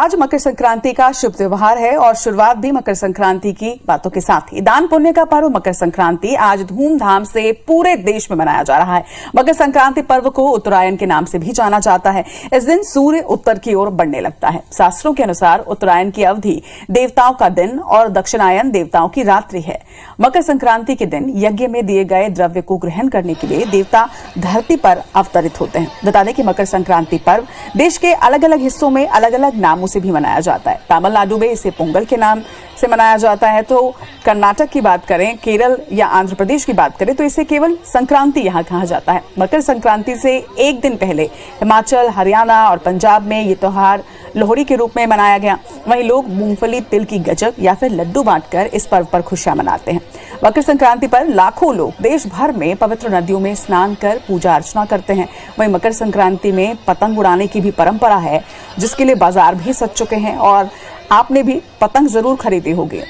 आज मकर संक्रांति का शुभ त्योहार है और शुरुआत भी मकर संक्रांति की बातों के साथ ही दान पुण्य का पर्व मकर संक्रांति आज धूमधाम से पूरे देश में मनाया जा रहा है। मकर संक्रांति पर्व को उत्तरायण के नाम से भी जाना जाता है। इस दिन सूर्य उत्तर की ओर बढ़ने लगता है। शास्त्रों के अनुसार उत्तरायण की अवधि देवताओं का दिन और दक्षिणायन देवताओं की रात्रि है। मकर संक्रांति के दिन यज्ञ में दिए गए द्रव्य को ग्रहण करने के लिए देवता धरती पर अवतरित होते हैं। बता दें कि मकर संक्रांति पर्व देश के अलग अलग हिस्सों में अलग अलग नामों से भी मनाया जाता है। तमिलनाडु में इसे पोंगल के नाम से मनाया जाता है, तो कर्नाटक की बात करें, केरल या आंध्र प्रदेश की बात करें तो इसे केवल संक्रांति यहाँ कहा जाता है। मकर संक्रांति से एक दिन पहले हिमाचल, हरियाणा और पंजाब में ये त्योहार लोहड़ी के रूप में मनाया गया। वहीं लोग मूंगफली, तिल की गजक या फिर लड्डू बांटकर इस पर्व पर खुशियां मनाते हैं। मकर संक्रांति पर लाखों लोग देश भर में पवित्र नदियों में स्नान कर पूजा अर्चना करते हैं। वहीं मकर संक्रांति में पतंग उड़ाने की भी परंपरा है, जिसके लिए बाजार भी सज चुके हैं और आपने भी पतंग जरूर खरीदी होगी।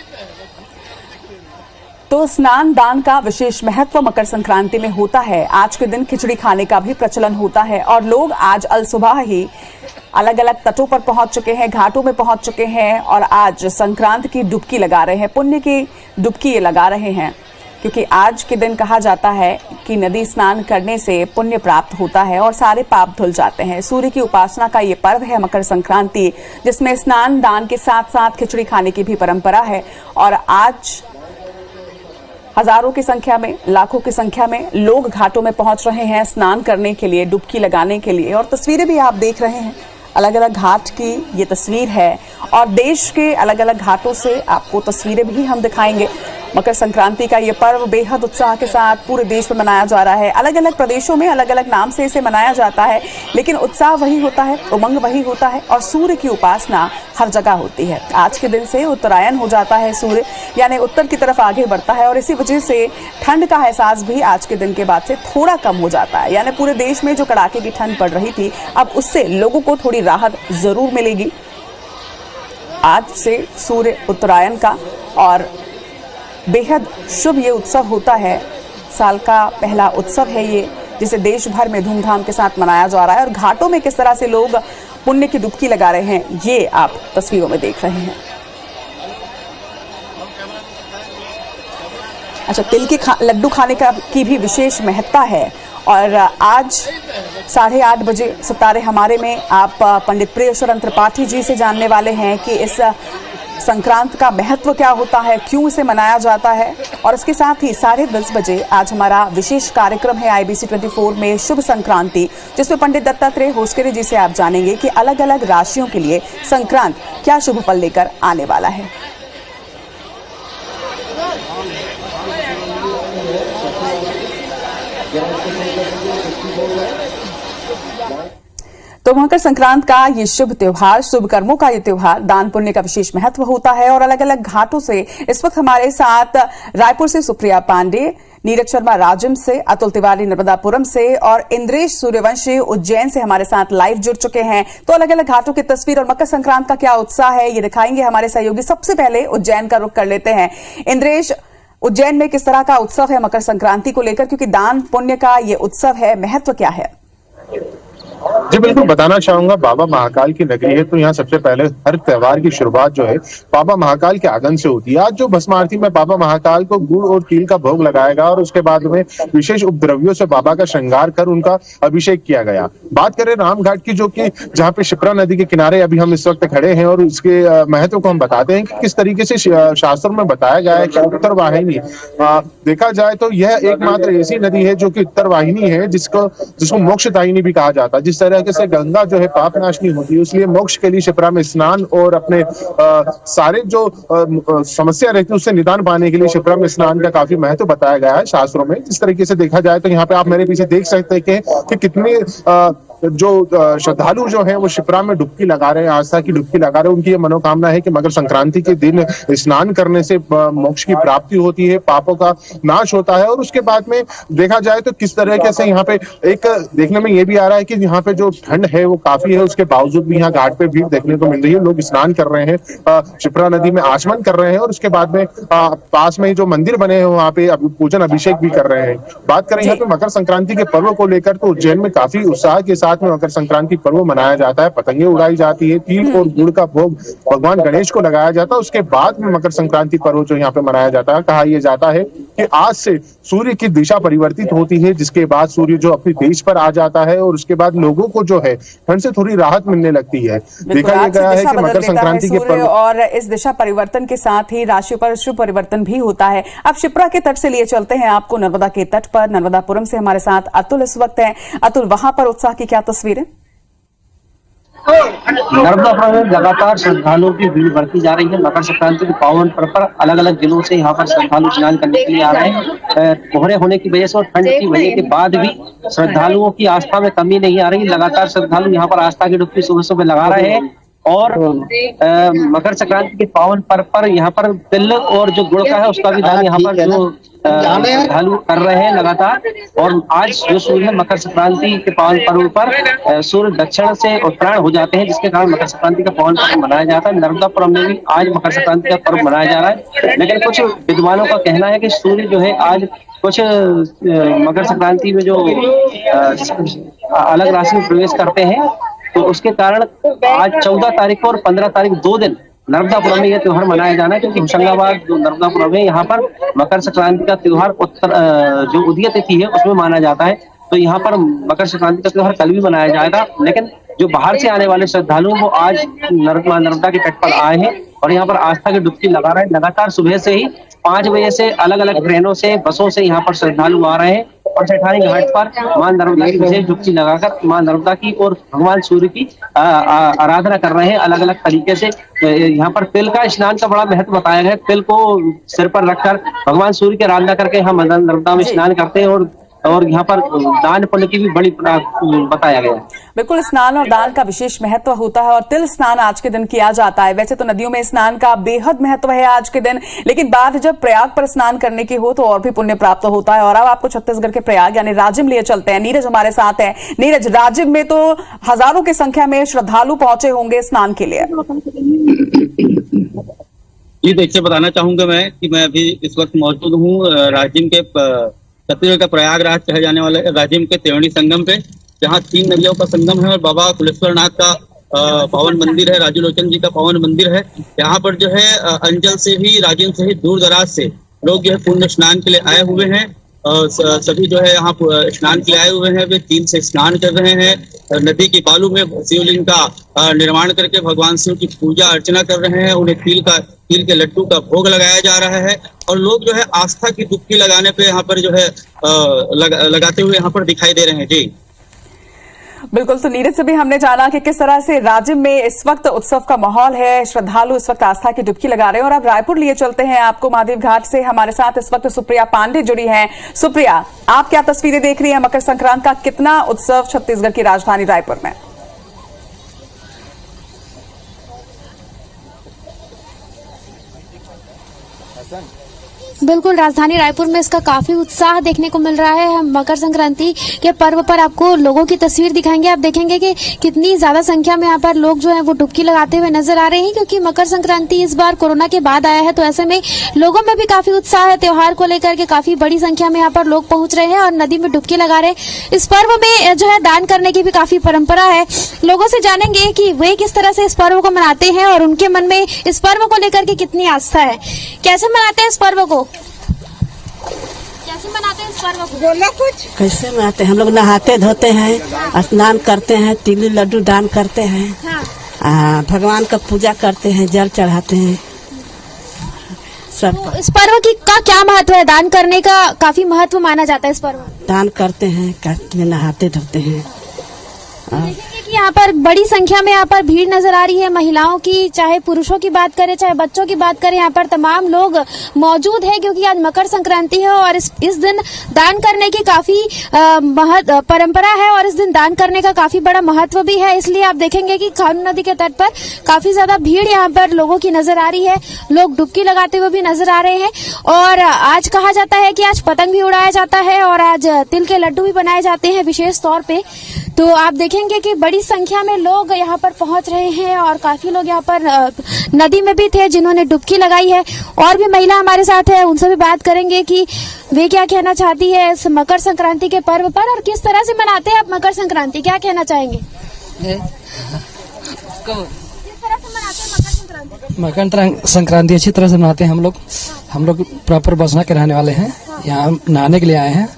तो स्नान दान का विशेष महत्व मकर संक्रांति में होता है। आज के दिन खिचड़ी खाने का भी प्रचलन होता है और लोग आज अल सुबह ही अलग अलग तटों पर पहुंच चुके हैं, घाटों में पहुंच चुके हैं और आज संक्रांत की डुबकी लगा रहे हैं, पुण्य की डुबकी ये लगा रहे हैं, क्योंकि आज के दिन कहा जाता है कि नदी स्नान करने से पुण्य प्राप्त होता है और सारे पाप धुल जाते हैं। सूर्य की उपासना का ये पर्व है मकर संक्रांति, जिसमें स्नान दान के साथ साथ खिचड़ी खाने की भी परंपरा है। और आज हजारों की संख्या में, लाखों की संख्या में लोग घाटों में पहुंच रहे हैं स्नान करने के लिए, डुबकी लगाने के लिए। और तस्वीरें भी आप देख रहे हैं, अलग अलग घाट की ये तस्वीर है और देश के अलग अलग घाटों से आपको तस्वीरें भी हम दिखाएंगे। मकर संक्रांति का ये पर्व बेहद उत्साह के साथ पूरे देश में मनाया जा रहा है। अलग अलग प्रदेशों में अलग अलग नाम से इसे मनाया जाता है, लेकिन उत्साह वही होता है, उमंग वही होता है और सूर्य की उपासना हर जगह होती है। आज के दिन से उत्तरायण हो जाता है, सूर्य यानी उत्तर की तरफ आगे बढ़ता है और इसी वजह से ठंड का एहसास भी आज के दिन के बाद से थोड़ा कम हो जाता है। यानी पूरे देश में जो कड़ाके की ठंड पड़ रही थी, अब उससे लोगों को थोड़ी राहत जरूर मिलेगी। आज से सूर्य उत्तरायण का और बेहद शुभ ये उत्सव होता है। साल का पहला उत्सव है ये, जिसे देश भर में धूमधाम के साथ मनाया जा रहा है और घाटों में किस तरह से लोग पुण्य की डुबकी लगा रहे हैं ये आप तस्वीरों में देख रहे हैं। अच्छा, तिल के लड्डू खाने की भी विशेष महत्ता है और आज 8:30 बजे सितारे हमारे में आप पंडित प्रियेश्वरन त्रिपाठी जी से जानने वाले हैं कि इस संक्रांत का महत्व क्या होता है, क्यों इसे मनाया जाता है। और इसके साथ ही 10:30 बजे आज हमारा विशेष कार्यक्रम है IBC 24 में शुभ संक्रांति, जिसमें पंडित दत्तात्रेय होसकरे जी से आप जानेंगे कि अलग अलग राशियों के लिए संक्रांत क्या शुभ फल लेकर आने वाला है। तो मकर संक्रांत का ये शुभ त्योहार, शुभ कर्मों का ये त्योहार, दान पुण्य का विशेष महत्व होता है और अलग अलग घाटों से इस वक्त हमारे साथ रायपुर से सुप्रिया पांडे, नीरज शर्मा राजिम से, अतुल तिवारी नर्मदापुरम से और इंद्रेश सूर्यवंशी उज्जैन से हमारे साथ लाइव जुड़ चुके हैं। तो अलग अलग घाटों की तस्वीर और मकर संक्रांत का क्या उत्साह है ये दिखाएंगे हमारे सहयोगी। सबसे पहले उज्जैन का रुख कर लेते हैं। इंद्रेश, उज्जैन में किस तरह का उत्सव है मकर संक्रांति को लेकर, क्योंकि दान पुण्य का ये उत्सव है, महत्व क्या है? जी बिल्कुल, बताना चाहूंगा बाबा महाकाल की नगरी है, तो यहाँ सबसे पहले हर त्योहार की शुरुआत जो है बाबा महाकाल के आगमन से होती है। आज जो भस्मारती में बाबा महाकाल को गुड़ और तिल का भोग लगाएगा और उसके बाद में विशेष उपद्रव्यों से बाबा का श्रृंगार कर उनका अभिषेक किया गया। बात करें रामघाट की, जो कि जहाँ पे शिप्रा नदी के किनारे अभी हम इस वक्त खड़े हैं और उसके महत्व को हम बताते हैं कि किस तरीके से शास्त्रों में बताया गया है कि उत्तर वाहिनी देखा जाए तो यह एकमात्र ऐसी नदी है जो कि उत्तर वाहिनी है, जिसको मोक्षदायिनी भी कहा जाता है। जिस तरह से गंगा जो है पाप नाशनी होती है, इसलिए मोक्ष के लिए शिप्रा में स्नान और अपने सारे जो समस्या रहती है उससे निदान पाने के लिए शिप्रा में स्नान का काफी महत्व बताया गया है शास्त्रों में। जिस तरीके से देखा जाए तो यहाँ पे आप मेरे पीछे देख सकते हैं कि कितने जो श्रद्धालु जो है वो शिप्रा में डुबकी लगा रहे हैं, आस्था की डुबकी लगा रहे हैं। उनकी ये मनोकामना है कि मकर संक्रांति के दिन स्नान करने से मोक्ष की प्राप्ति होती है, पापों का नाश होता है। और उसके बाद में देखा जाए तो किस तरीके से यहाँ पे एक देखने में ये भी आ रहा है कि यहाँ पे जो ठंड है वो काफी है, उसके बावजूद भी यहाँ घाट पे भीड़ देखने को मिल रही है। लोग स्नान कर रहे हैं, शिप्रा नदी में आचमन कर रहे हैं और उसके बाद में पास में जो मंदिर बने हैं वहाँ पे पूजन अभिषेक भी कर रहे हैं। बात करें यहाँ पे मकर संक्रांति के पर्व को लेकर तो उज्जैन में काफी उत्साह के साथ शुरुआत में मकर संक्रांति पर्व मनाया जाता है, पतंगे उड़ाई जाती है, तिल और गुड़ का भोग भगवान गणेश को लगाया जाता है। उसके बाद में मकर संक्रांति पर्व जो यहाँ पे मनाया जाता है, कहा यह जाता है कि आज से सूर्य की दिशा परिवर्तित होती है, जिसके बाद सूर्य जो अपनी देश पर आ जाता है और उसके बाद लोगों को जो है ठंड से थोड़ी राहत मिलने लगती है। देखा गया है कि मकर संक्रांति के पर्व और इस दिशा परिवर्तन के साथ ही राशि पर शुभ परिवर्तन भी होता है। अब शिप्रा के तट से लिए चलते हैं आपको नर्मदा के तट पर। नर्मदापुरम से हमारे साथ अतुल इस वक्त है। अतुल, वहां पर उत्साह की क्या तस्वीरें? नर्मदापुरम में लगातार श्रद्धालुओं की भीड़ बढ़ती जा रही है। मकर संक्रांति के पावन पर्व पर अलग अलग जिलों से यहाँ पर श्रद्धालु स्नान करने के लिए आ रहे हैं। कोहरे होने की वजह से और ठंड की वजह के बाद भी श्रद्धालुओं की आस्था में कमी नहीं आ रही। लगातार श्रद्धालु यहाँ पर आस्था की डुबकी सुबह सुबह लगा रहे हैं और मकर संक्रांति के पावन पर्व पर यहाँ पर तिल और जो गुड़ का है उसका भी दान यहाँ पर जो श्रद्धालु कर रहे हैं लगातार। और आज जो सूर्य मकर संक्रांति के पावन पर्व पर सूर्य दक्षिण से उत्तरायण हो जाते हैं, जिसके कारण मकर संक्रांति का पावन पर्व मनाया जाता है। नर्मदापुरम में भी आज मकर संक्रांति का पर्व मनाया जा रहा है, लेकिन कुछ विद्वानों का कहना है कि सूर्य जो है आज कुछ मकर संक्रांति में जो अलग राशि में प्रवेश करते हैं, तो उसके कारण आज 14 तारीख को और 15 तारीख 2 दिन नर्मदापुरम में यह त्योहार मनाया जाना है, क्योंकि होशंगाबाद जो नर्मदापुरम है यहाँ पर मकर संक्रांति का त्योहार जो उदय तिथि है उसमें माना जाता है। तो यहाँ पर मकर संक्रांति का त्योहार कल भी मनाया जाएगा, लेकिन जो बाहर से आने वाले श्रद्धालु वो आज नर्मदा के तट पर आए हैं और यहाँ पर आस्था की डुबकी लगा रहे हैं। लगातार सुबह से ही 5 बजे से अलग अलग ट्रेनों से बसों से यहाँ पर श्रद्धालु आ रहे हैं और सेठानी घाट पर मां नर्मदा की विशेष डुबकी लगाकर मां नर्मदा की और भगवान सूर्य की आराधना कर रहे हैं अलग अलग तरीके से। यहाँ पर तिल का स्नान का बड़ा महत्व बताया गया है। तिल को सिर पर रखकर भगवान सूर्य की आराधना करके हम नर्मदा में स्नान करते हैं और यहाँ पर दान पुण्य की भी बड़ी बताया गया है। बिल्कुल, स्नान और दान का विशेष महत्व होता है और तिल स्नान आज के दिन किया जाता है। वैसे तो नदियों में स्नान का बेहद महत्व है आज के दिन, लेकिन बात जब प्रयाग पर स्नान करने की हो तो और भी पुण्य प्राप्त होता है। और अब आपको छत्तीसगढ़ के प्रयाग यानी राजिम लिए चलते हैं। नीरज हमारे साथ है। नीरज, राजिम में तो हजारों की संख्या में श्रद्धालु पहुंचे होंगे स्नान के लिए। जी देखिए, बताना चाहूंगा मैं कि मैं अभी इस वक्त मौजूद हूँ राजिम के छत्तीसगढ़ का प्रयागराज कहे जाने वाले राजिम के त्रिवेणी संगम पे, जहाँ 3 नदियों का संगम है और बाबा कुलेश्वरनाथ का पावन मंदिर है, राजू लोचन जी का पावन मंदिर है। यहाँ पर जो है अंचल से भी राजिम से ही दूर दराज से लोग जो है पुण्य स्नान के लिए आए हुए हैं। सभी जो है यहाँ स्नान के लिए आए हुए हैं, वे 3 से स्नान कर रहे हैं। नदी की बालू में शिवलिंग का निर्माण करके भगवान शिव की पूजा अर्चना कर रहे हैं। उन्हें तिल के लड्डू का भोग लगाया जा रहा है और लोग जो है आस्था की डुबकी लगाने पे यहाँ पर जो है लगाते हुए यहाँ पर दिखाई दे रहे हैं। जी बिल्कुल, तो नीरज से भी हमने जाना कि किस तरह से राजिम में इस वक्त उत्सव का माहौल है, श्रद्धालु इस वक्त आस्था की डुबकी लगा रहे हैं। और अब रायपुर लिए चलते हैं आपको महादेव घाट से। हमारे साथ इस वक्त सुप्रिया पांडे जुड़ी हैं। सुप्रिया, आप क्या तस्वीरें देख रही हैं? मकर संक्रांति का कितना उत्सव छत्तीसगढ़ की राजधानी रायपुर में? बिल्कुल, राजधानी रायपुर में इसका काफी उत्साह देखने को मिल रहा है। हम मकर संक्रांति के पर्व पर आपको लोगों की तस्वीर दिखाएंगे। आप देखेंगे कि कितनी ज्यादा संख्या में यहाँ पर लोग जो है वो डुबकी लगाते हुए नजर आ रहे हैं, क्योंकि मकर संक्रांति इस बार कोरोना के बाद आया है, तो ऐसे में लोगों में भी काफी उत्साह है। त्योहार को लेकर के काफी बड़ी संख्या में यहाँ पर लोग पहुंच रहे हैं और नदी में डुबकी लगा रहे हैं। इस पर्व में जो है दान करने की भी काफी परंपरा है। लोगों से जानेंगे कि वे किस तरह से इस पर्व को मनाते हैं और उनके मन में इस पर्व को लेकर के कितनी आस्था है। कैसे मनाते हैं इस पर्व को? कैसे मनाते हैं इस पर्व को? बोलो कुछ। कैसे मनाते हैं? हम लोग नहाते धोते हैं, स्नान करते हैं, तिल लड्डू दान करते हैं। हाँ। भगवान का पूजा करते हैं, जल चढ़ाते हैं सब। तो इस पर्व की का क्या महत्व है? दान करने का काफी महत्व माना जाता है इस पर्व में। दान करते हैं, नहाते धोते हैं। देखेंगे कि यहाँ पर बड़ी संख्या में यहाँ पर भीड़ नजर आ रही है। महिलाओं की, चाहे पुरुषों की बात करें, चाहे बच्चों की बात करें, यहाँ पर तमाम लोग मौजूद हैं, क्योंकि आज मकर संक्रांति है और इस दिन दान करने की काफी परंपरा है और इस दिन दान करने का काफी बड़ा महत्व भी है। इसलिए आप देखेंगे कि खानू नदी के तट पर काफी ज्यादा भीड़ यहाँ पर लोगों की नजर आ रही है। लोग डुबकी लगाते हुए भी नजर आ रहे हैं और आज कहा जाता है कि आज पतंग भी उड़ाया जाता है और आज तिल के लड्डू भी बनाए जाते हैं विशेष तौर पे। तो आप देखें देखेंगे कि बड़ी संख्या में लोग यहाँ पर पहुंच रहे हैं और काफी लोग यहाँ पर नदी में भी थे जिन्होंने डुबकी लगाई है। और भी महिला हमारे साथ है, उनसे भी बात करेंगे कि वे क्या कहना चाहती है इस मकर संक्रांति के पर्व पर और किस तरह से मनाते हैं आप मकर संक्रांति, क्या कहना चाहेंगे? किस तरह से मनाते हैं मकर संक्रांति? मकर संक्रांति अच्छी तरह से मनाते हैं हम लोग प्रॉपर बसना के रहने वाले हैं, यहाँ नहाने के लिए आए हैं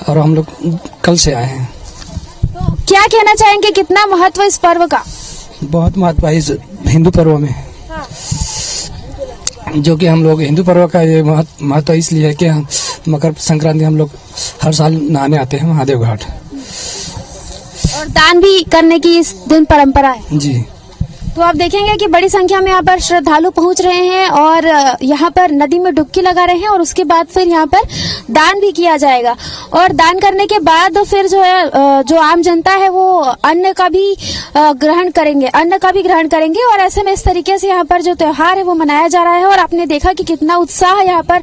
और हम लोग कल से आए हैं। तो क्या कहना चाहेंगे, कितना महत्व इस पर्व का? बहुत महत्व है इस हिंदू पर्व में, जो कि हम लोग हिंदू पर्व का ये महत्व इसलिए है कि हम मकर संक्रांति हम लोग हर साल नहाने आते हैं महादेव घाट और दान भी करने की इस दिन परंपरा है जी। तो आप देखेंगे कि बड़ी संख्या में यहाँ पर श्रद्धालु पहुंच रहे हैं और यहाँ पर नदी में डुबकी लगा रहे हैं और उसके बाद फिर यहाँ पर दान भी किया जाएगा और दान करने के बाद फिर जो है जो आम जनता है वो अन्न का भी ग्रहण करेंगे और ऐसे में इस तरीके से यहाँ पर जो त्योहार है वो मनाया जा रहा है। और आपने देखा कि कितना उत्साह यहाँ पर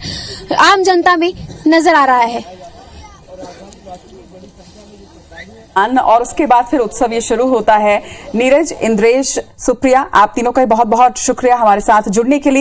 आम जनता में नजर आ रहा है। और उसके बाद फिर उत्सव ये शुरू होता है। नीरज, इंद्रेश, सुप्रिया, आप तीनों का बहुत बहुत शुक्रिया हमारे साथ जुड़ने के लिए।